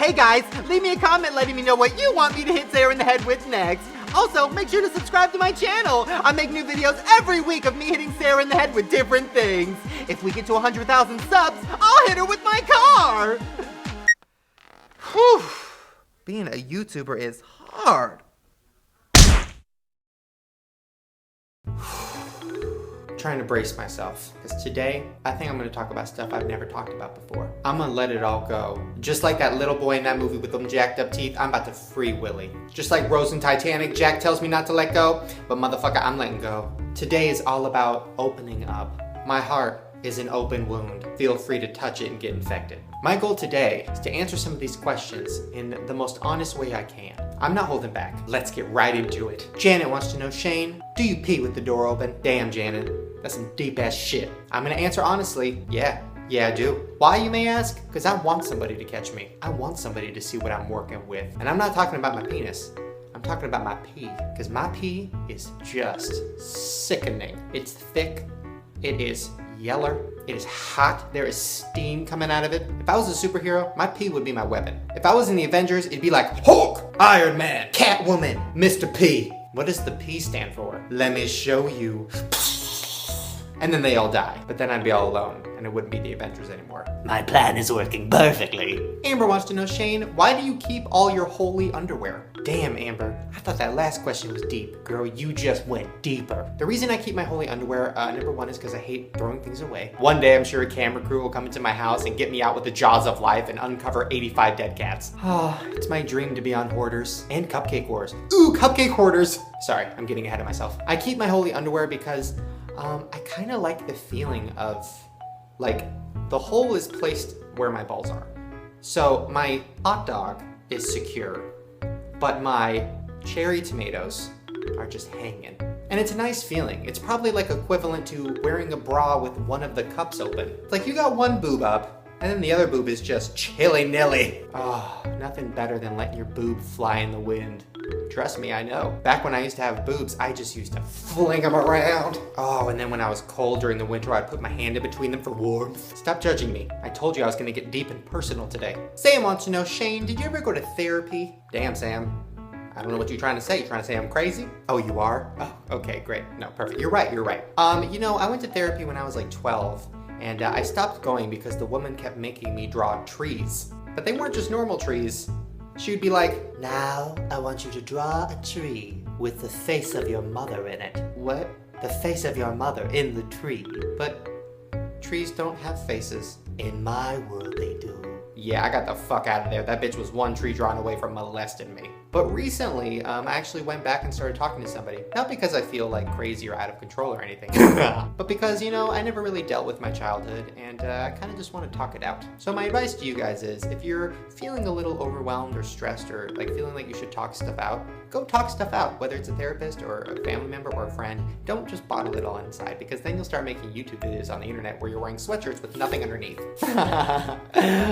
Hey guys, leave me a comment letting me know what you want me to hit Sarah in the head with next. Also, make sure to subscribe to my channel. I make new videos every week of me hitting Sarah in the head with different things. If we get to 100,000 subs, I'll hit her with my car. Whew. Being a YouTuber is hard. Trying to brace myself, because today I think I'm going to talk about stuff I've never talked about before. I'm going to let it all go. Just like that little boy in that movie with them jacked up teeth, I'm about to free Willy. Just like Rose in Titanic, Jack tells me not to let go, but motherfucker, I'm letting go. Today is all about opening up. My heart is an open wound. Feel free to touch it and get infected. My goal today is to answer some of these questions in the most honest way I can. I'm not holding back. Let's get right into it. Janet wants to know, Shane, do you pee with the door open? Damn, Janet. That's some deep ass shit. I'm gonna answer honestly, yeah, I do. Why, you may ask? Because I want somebody to catch me. I want somebody to see what I'm working with. And I'm not talking about my penis. I'm talking about my pee. Because my pee is just sickening. It's thick. It is yeller. It is hot. There is steam coming out of it. If I was a superhero, my pee would be my weapon. If I was in the Avengers, it'd be like Hulk, Iron Man, Catwoman, Mr. P. What does the P stand for? Let me show you. And then they all die. But then I'd be all alone, and it wouldn't be the Avengers anymore. My plan is working perfectly. Amber wants to know, Shane, why do you keep all your holy underwear? Damn, Amber, I thought that last question was deep. Girl, you just went deeper. The reason I keep my holy underwear, number one, is because I hate throwing things away. One day, I'm sure a camera crew will come into my house and get me out with the jaws of life and uncover 85 dead cats. It's my dream to be on Hoarders and Cupcake Wars. Ooh, Cupcake Hoarders! Sorry, I'm getting ahead of myself. I keep my holy underwear because I kind of like the feeling of, like, the hole is placed where my balls are. So my hot dog is secure, but my cherry tomatoes are just hanging. And it's a nice feeling. It's probably like equivalent to wearing a bra with one of the cups open. It's like you got one boob up, and then the other boob is just chilly-nilly. Nothing better than letting your boob fly in the wind. Trust me, I know. Back when I used to have boobs, I just used to fling them around. And then when I was cold during the winter, I'd put my hand in between them for warmth. Stop judging me. I told you I was gonna get deep and personal today. Sam wants to know, Shane, did you ever go to therapy? Damn, Sam. I don't know what you're trying to say. You trying to say I'm crazy? Oh, you are? Oh, okay, great. No, perfect. You're right. I went to therapy when I was like 12, and I stopped going because the woman kept making me draw trees. But they weren't just normal trees. She would be like, now I want you to draw a tree with the face of your mother in it. What? The face of your mother in the tree. But trees don't have faces. In my world, they do. Yeah, I got the fuck out of there. That bitch was one tree drawn away from molesting me. But recently, I actually went back and started talking to somebody. Not because I feel like crazy or out of control or anything, but because, I never really dealt with my childhood, and I kind of just want to talk it out. So my advice to you guys is, if you're feeling a little overwhelmed or stressed or like feeling like you should talk stuff out, go talk stuff out, whether it's a therapist or a family member or a friend. Don't just bottle it all inside, because then you'll start making YouTube videos on the internet where you're wearing sweatshirts with nothing underneath.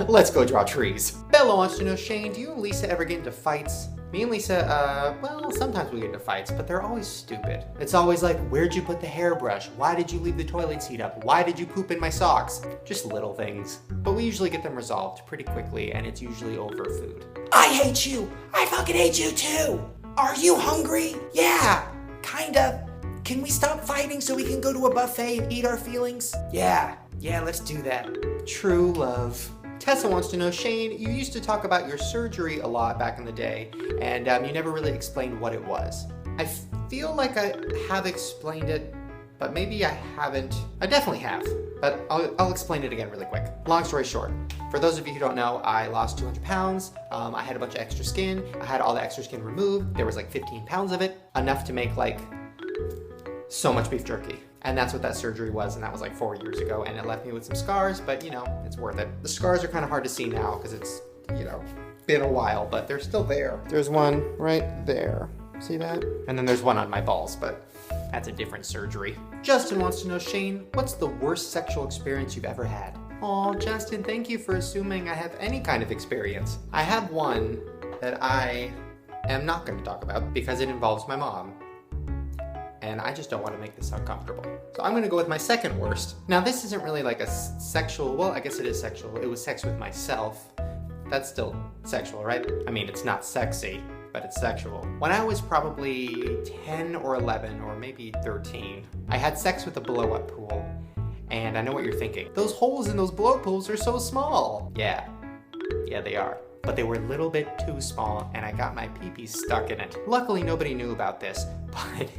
Let's go draw trees. Bella wants to know, Shane, do you and Lisa ever get into fights? Me and Lisa, sometimes we get into fights, but they're always stupid. It's always like, where'd you put the hairbrush? Why did you leave the toilet seat up? Why did you poop in my socks? Just little things. But we usually get them resolved pretty quickly, and it's usually over food. I hate you! I fucking hate you too! Are you hungry? Yeah, kind of. Can we stop fighting so we can go to a buffet and eat our feelings? Yeah, let's do that. True love. Tessa wants to know, Shane, you used to talk about your surgery a lot back in the day, and you never really explained what it was. I feel like I have explained it, but maybe I haven't. I definitely have, but I'll explain it again really quick. Long story short, for those of you who don't know, I lost 200 pounds. I had a bunch of extra skin. I had all the extra skin removed. There was like 15 pounds of it, enough to make like so much beef jerky. And that's what that surgery was, and that was like 4 years ago, and it left me with some scars, but it's worth it. The scars are kind of hard to see now because it's, been a while, but they're still there. There's one right there. See that? And then there's one on my balls, but that's a different surgery. Justin wants to know, Shane, what's the worst sexual experience you've ever had? Oh, Justin, thank you for assuming I have any kind of experience. I have one that I am not going to talk about because it involves my mom. And I just don't want to make this uncomfortable. So I'm going to go with my second worst. Now, this isn't really like a sexual, well, I guess it is sexual. It was sex with myself That's still sexual, right? I mean, it's not sexy, but it's sexual. When I was probably 10 or 11 or maybe 13, I had sex with a blow-up pool. And I know what you're thinking. Those holes in those blow-up pools are so small. Yeah, they are. But they were a little bit too small and I got my pee-pee stuck in it. Luckily, nobody knew about this, but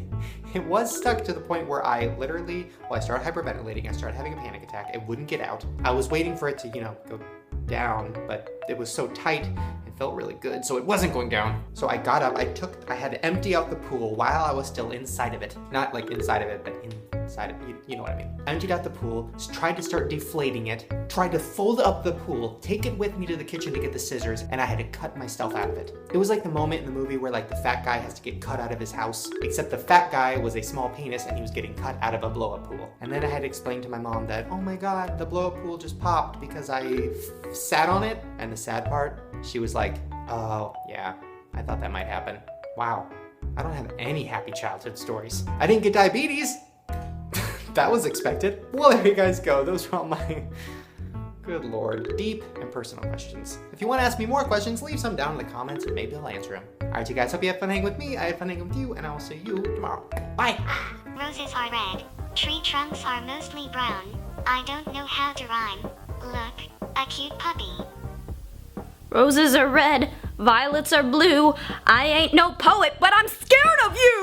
it was stuck to the point where I literally, I started hyperventilating, I started having a panic attack, it wouldn't get out. I was waiting for it to, go down, but it was so tight, it felt really good, so it wasn't going down. So I got up, I had to empty out the pool while I was still inside of it. Not like inside of it, but inside of it, you know what I mean. I emptied out the pool, tried to start deflating it, tried to fold up the pool, take it with me to the kitchen to get the scissors, and I had to cut myself out of it. It was like the moment in the movie where like the fat guy has to get cut out of his house, except the fat guy was a small penis and he was getting cut out of a blow-up pool. And then I had to explain to my mom that, oh my god, the blow-up pool just popped because I sat on it. And the sad part, she was like, oh yeah, I thought that might happen. Wow, I don't have any happy childhood stories. I didn't get diabetes. That was expected. Well, there you guys go. Those were all my, good lord, deep and personal questions. If you want to ask me more questions, leave some down in the comments and maybe I'll answer them. Alright, you guys, hope you have fun hanging with me. I had fun hanging with you, and I will see you tomorrow. Bye. Roses are red. Tree trunks are mostly brown. I don't know how to rhyme. Look, a cute puppy. Roses are red, violets are blue. I ain't no poet, but I'm scared of you!